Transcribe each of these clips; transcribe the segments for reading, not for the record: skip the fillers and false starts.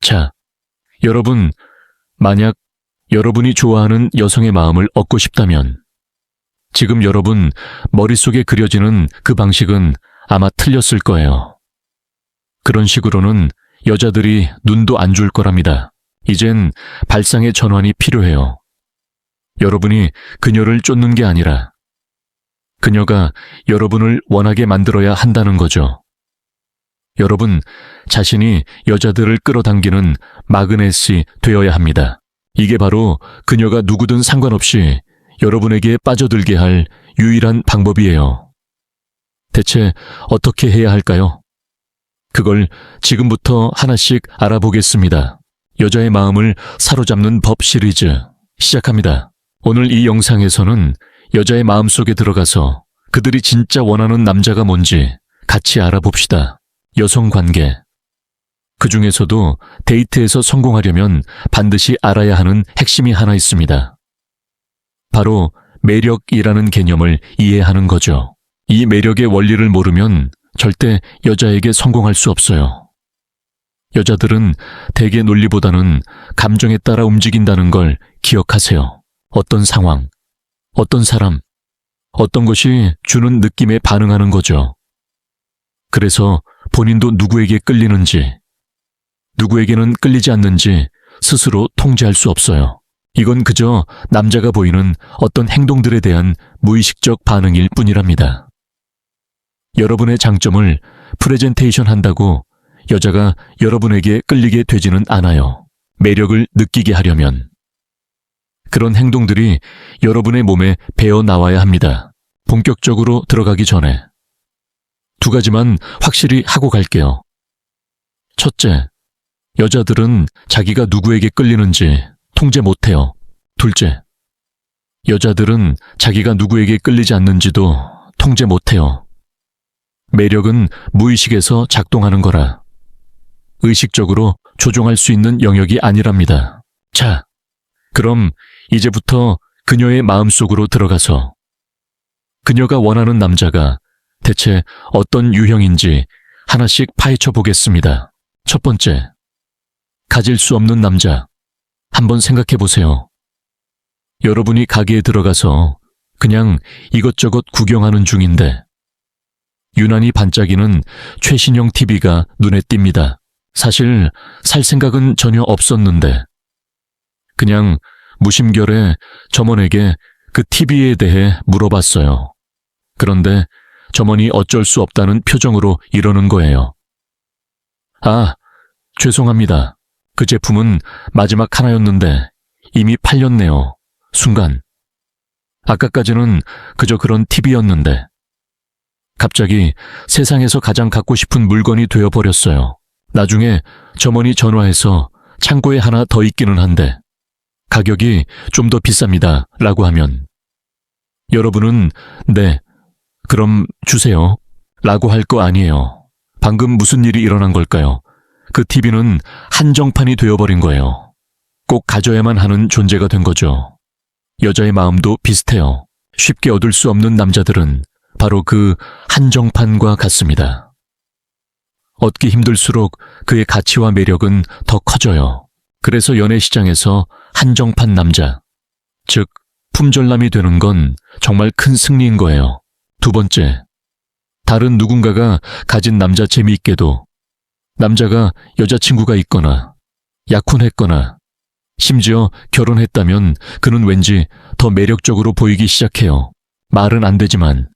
자, 여러분, 만약 여러분이 좋아하는 여성의 마음을 얻고 싶다면 지금 여러분 머릿속에 그려지는 그 방식은 아마 틀렸을 거예요. 그런 식으로는 여자들이 눈도 안 줄 거랍니다. 이젠 발상의 전환이 필요해요. 여러분이 그녀를 쫓는 게 아니라 그녀가 여러분을 원하게 만들어야 한다는 거죠. 여러분 자신이 여자들을 끌어당기는 마그넷이 되어야 합니다. 이게 바로 그녀가 누구든 상관없이 여러분에게 빠져들게 할 유일한 방법이에요. 대체 어떻게 해야 할까요? 그걸 지금부터 하나씩 알아보겠습니다. 여자의 마음을 사로잡는 법 시리즈 시작합니다. 오늘 이 영상에서는 여자의 마음속에 들어가서 그들이 진짜 원하는 남자가 뭔지 같이 알아봅시다. 여성관계. 그 중에서도 데이트에서 성공하려면 반드시 알아야 하는 핵심이 하나 있습니다. 바로 매력이라는 개념을 이해하는 거죠. 이 매력의 원리를 모르면 절대 여자에게 성공할 수 없어요. 여자들은 대개 논리보다는 감정에 따라 움직인다는 걸 기억하세요. 어떤 상황, 어떤 사람, 어떤 것이 주는 느낌에 반응하는 거죠. 그래서 본인도 누구에게 끌리는지, 누구에게는 끌리지 않는지 스스로 통제할 수 없어요. 이건 그저 남자가 보이는 어떤 행동들에 대한 무의식적 반응일 뿐이랍니다. 여러분의 장점을 프레젠테이션 한다고 여자가 여러분에게 끌리게 되지는 않아요. 매력을 느끼게 하려면. 그런 행동들이 여러분의 몸에 배어 나와야 합니다. 본격적으로 들어가기 전에 두 가지만 확실히 하고 갈게요. 첫째, 여자들은 자기가 누구에게 끌리는지 통제 못해요. 둘째, 여자들은 자기가 누구에게 끌리지 않는지도 통제 못해요. 매력은 무의식에서 작동하는 거라 의식적으로 조종할 수 있는 영역이 아니랍니다. 자, 그럼 이제부터 그녀의 마음속으로 들어가서 그녀가 원하는 남자가 대체 어떤 유형인지 하나씩 파헤쳐 보겠습니다. 첫 번째, 가질 수 없는 남자. 한번 생각해 보세요. 여러분이 가게에 들어가서 그냥 이것저것 구경하는 중인데 유난히 반짝이는 최신형 TV가 눈에 띕니다. 사실 살 생각은 전혀 없었는데 그냥 무심결에 점원에게 그 TV에 대해 물어봤어요. 그런데 점원이 어쩔 수 없다는 표정으로 이러는 거예요. 아, 죄송합니다. 그 제품은 마지막 하나였는데 이미 팔렸네요. 순간. 아까까지는 그저 그런 TV였는데 갑자기 세상에서 가장 갖고 싶은 물건이 되어버렸어요. 나중에 점원이 전화해서 창고에 하나 더 있기는 한데 가격이 좀 더 비쌉니다 라고 하면 여러분은 네, 그럼 주세요 라고 할 거 아니에요. 방금 무슨 일이 일어난 걸까요? 그 TV는 한정판이 되어버린 거예요. 꼭 가져야만 하는 존재가 된 거죠. 여자의 마음도 비슷해요. 쉽게 얻을 수 없는 남자들은 바로 그 한정판과 같습니다. 얻기 힘들수록 그의 가치와 매력은 더 커져요. 그래서 연애 시장에서 한정판 남자, 즉 품절남이 되는 건 정말 큰 승리인 거예요. 두 번째, 다른 누군가가 가진 남자 재미있게도 남자가 여자친구가 있거나 약혼했거나 심지어 결혼했다면 그는 왠지 더 매력적으로 보이기 시작해요. 말은 안 되지만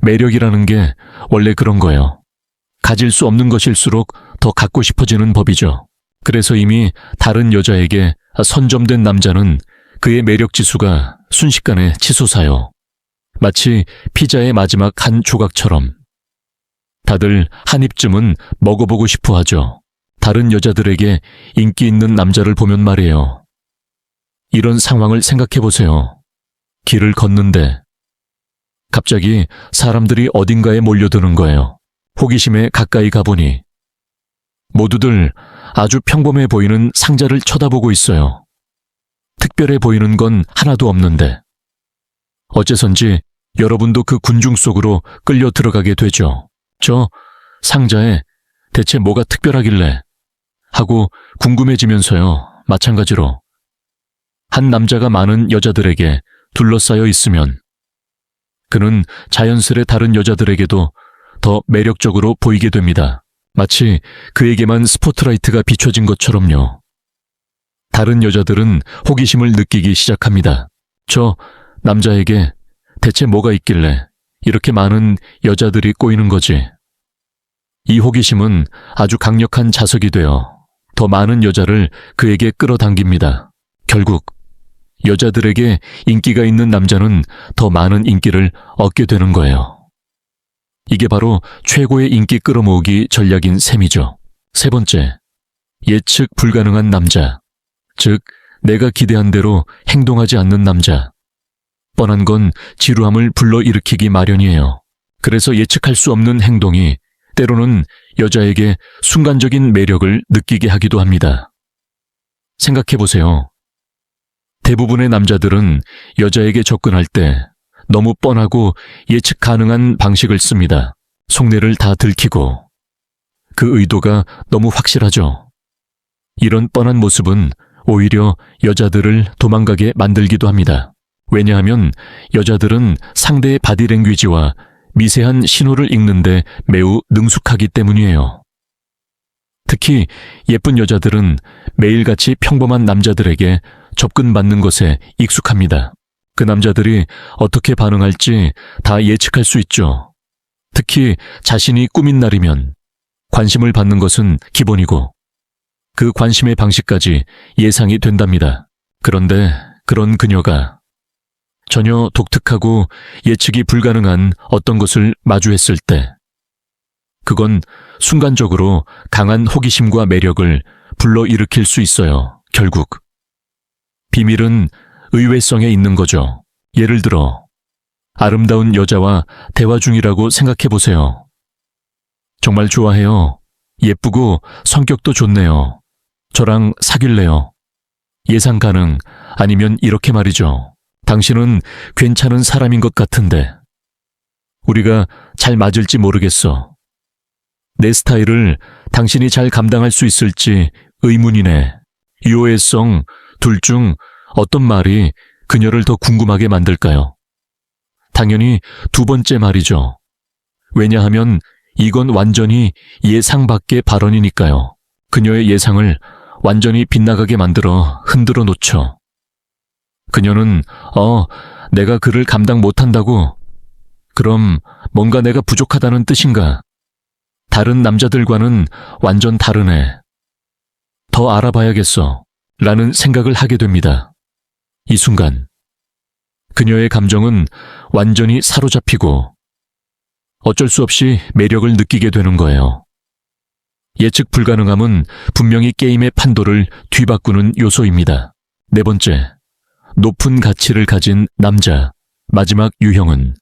매력이라는 게 원래 그런 거예요. 가질 수 없는 것일수록 더 갖고 싶어지는 법이죠. 그래서 이미 다른 여자에게 선점된 남자는 그의 매력 지수가 순식간에 치솟아요. 마치 피자의 마지막 한 조각처럼. 다들 한 입쯤은 먹어보고 싶어 하죠. 다른 여자들에게 인기 있는 남자를 보면 말이에요. 이런 상황을 생각해 보세요. 길을 걷는데 갑자기 사람들이 어딘가에 몰려드는 거예요. 호기심에 가까이 가보니 모두들 아주 평범해 보이는 상자를 쳐다보고 있어요. 특별해 보이는 건 하나도 없는데 어째선지 여러분도 그 군중 속으로 끌려 들어가게 되죠. 저 상자에 대체 뭐가 특별하길래 하고 궁금해지면서요. 마찬가지로 한 남자가 많은 여자들에게 둘러싸여 있으면 그는 자연스레 다른 여자들에게도 더 매력적으로 보이게 됩니다. 마치 그에게만 스포트라이트가 비춰진 것처럼요. 다른 여자들은 호기심을 느끼기 시작합니다. 저 남자에게 대체 뭐가 있길래 이렇게 많은 여자들이 꼬이는 거지? 이 호기심은 아주 강력한 자석이 되어 더 많은 여자를 그에게 끌어당깁니다. 결국 여자들에게 인기가 있는 남자는 더 많은 인기를 얻게 되는 거예요. 이게 바로 최고의 인기 끌어모으기 전략인 셈이죠. 세 번째, 예측 불가능한 남자. 즉, 내가 기대한 대로 행동하지 않는 남자. 뻔한 건 지루함을 불러일으키기 마련이에요. 그래서 예측할 수 없는 행동이 때로는 여자에게 순간적인 매력을 느끼게 하기도 합니다. 생각해보세요. 대부분의 남자들은 여자에게 접근할 때 너무 뻔하고 예측 가능한 방식을 씁니다. 속내를 다 들키고 그 의도가 너무 확실하죠. 이런 뻔한 모습은 오히려 여자들을 도망가게 만들기도 합니다. 왜냐하면 여자들은 상대의 바디랭귀지와 미세한 신호를 읽는데 매우 능숙하기 때문이에요. 특히 예쁜 여자들은 매일같이 평범한 남자들에게 접근받는 것에 익숙합니다. 그 남자들이 어떻게 반응할지 다 예측할 수 있죠. 특히 자신이 꾸민 날이면 관심을 받는 것은 기본이고 그 관심의 방식까지 예상이 된답니다. 그런데 그런 그녀가 전혀 독특하고 예측이 불가능한 어떤 것을 마주했을 때 그건 순간적으로 강한 호기심과 매력을 불러일으킬 수 있어요. 결국 비밀은 의외성에 있는 거죠. 예를 들어 아름다운 여자와 대화 중이라고 생각해 보세요. 정말 좋아해요. 예쁘고 성격도 좋네요. 저랑 사귈래요. 예상 가능, 아니면 이렇게 말이죠. 당신은 괜찮은 사람인 것 같은데 우리가 잘 맞을지 모르겠어. 내 스타일을 당신이 잘 감당할 수 있을지 의문이네. 유효성 둘 중 어떤 말이 그녀를 더 궁금하게 만들까요? 당연히 두 번째 말이죠. 왜냐하면 이건 완전히 예상 밖의 발언이니까요. 그녀의 예상을 완전히 빗나가게 만들어 흔들어 놓죠. 그녀는 내가 그를 감당 못한다고? 그럼 뭔가 내가 부족하다는 뜻인가? 다른 남자들과는 완전 다르네. 더 알아봐야겠어. 라는 생각을 하게 됩니다. 이 순간 그녀의 감정은 완전히 사로잡히고 어쩔 수 없이 매력을 느끼게 되는 거예요. 예측 불가능함은 분명히 게임의 판도를 뒤바꾸는 요소입니다. 네 번째, 높은 가치를 가진 남자. 마지막 유형은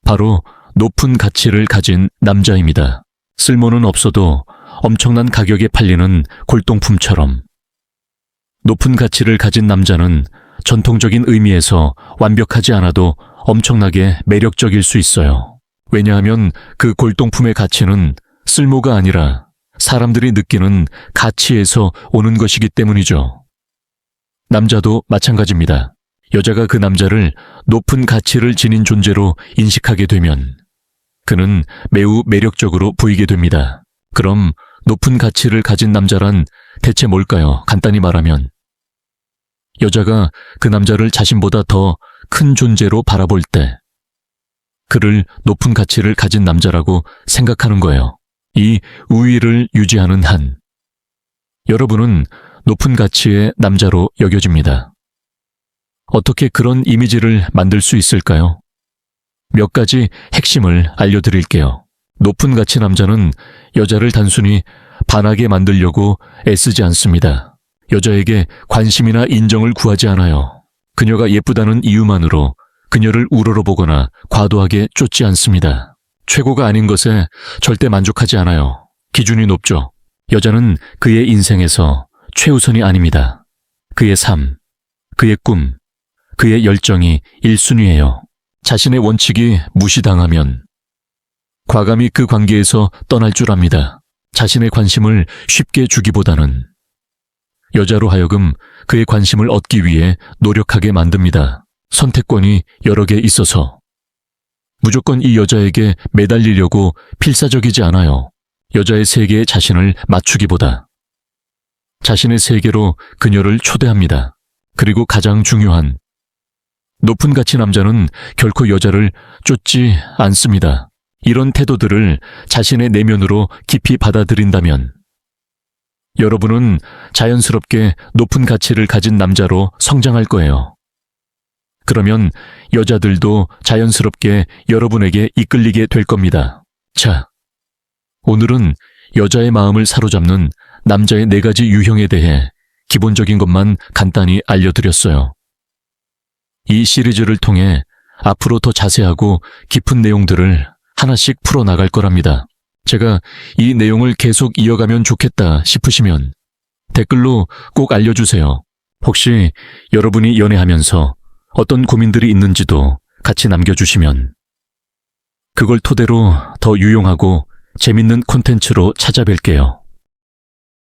바로 높은 가치를 가진 남자입니다. 쓸모는 없어도 엄청난 가격에 팔리는 골동품처럼. 높은 가치를 가진 남자는 전통적인 의미에서 완벽하지 않아도 엄청나게 매력적일 수 있어요. 왜냐하면 그 골동품의 가치는 쓸모가 아니라 사람들이 느끼는 가치에서 오는 것이기 때문이죠. 남자도 마찬가지입니다. 여자가 그 남자를 높은 가치를 지닌 존재로 인식하게 되면 그는 매우 매력적으로 보이게 됩니다. 그럼 높은 가치를 가진 남자란 대체 뭘까요? 간단히 말하면 여자가 그 남자를 자신보다 더 큰 존재로 바라볼 때 그를 높은 가치를 가진 남자라고 생각하는 거예요. 이 우위를 유지하는 한 여러분은 높은 가치의 남자로 여겨집니다. 어떻게 그런 이미지를 만들 수 있을까요? 몇 가지 핵심을 알려드릴게요. 높은 가치 남자는 여자를 단순히 반하게 만들려고 애쓰지 않습니다. 여자에게 관심이나 인정을 구하지 않아요. 그녀가 예쁘다는 이유만으로 그녀를 우러러보거나 과도하게 쫓지 않습니다. 최고가 아닌 것에 절대 만족하지 않아요. 기준이 높죠. 여자는 그의 인생에서 최우선이 아닙니다. 그의 삶, 그의 꿈, 그의 열정이 1순위예요. 자신의 원칙이 무시당하면 과감히 그 관계에서 떠날 줄 압니다. 자신의 관심을 쉽게 주기보다는 여자로 하여금 그의 관심을 얻기 위해 노력하게 만듭니다. 선택권이 여러 개 있어서. 무조건 이 여자에게 매달리려고 필사적이지 않아요. 여자의 세계에 자신을 맞추기보다 자신의 세계로 그녀를 초대합니다. 그리고 가장 중요한, 높은 가치 남자는 결코 여자를 쫓지 않습니다. 이런 태도들을 자신의 내면으로 깊이 받아들인다면 여러분은 자연스럽게 높은 가치를 가진 남자로 성장할 거예요. 그러면 여자들도 자연스럽게 여러분에게 이끌리게 될 겁니다. 자, 오늘은 여자의 마음을 사로잡는 남자의 4가지 유형에 대해 기본적인 것만 간단히 알려드렸어요. 이 시리즈를 통해 앞으로 더 자세하고 깊은 내용들을 하나씩 풀어나갈 거랍니다. 제가 이 내용을 계속 이어가면 좋겠다 싶으시면 댓글로 꼭 알려주세요. 혹시 여러분이 연애하면서 어떤 고민들이 있는지도 같이 남겨주시면 그걸 토대로 더 유용하고 재밌는 콘텐츠로 찾아뵐게요.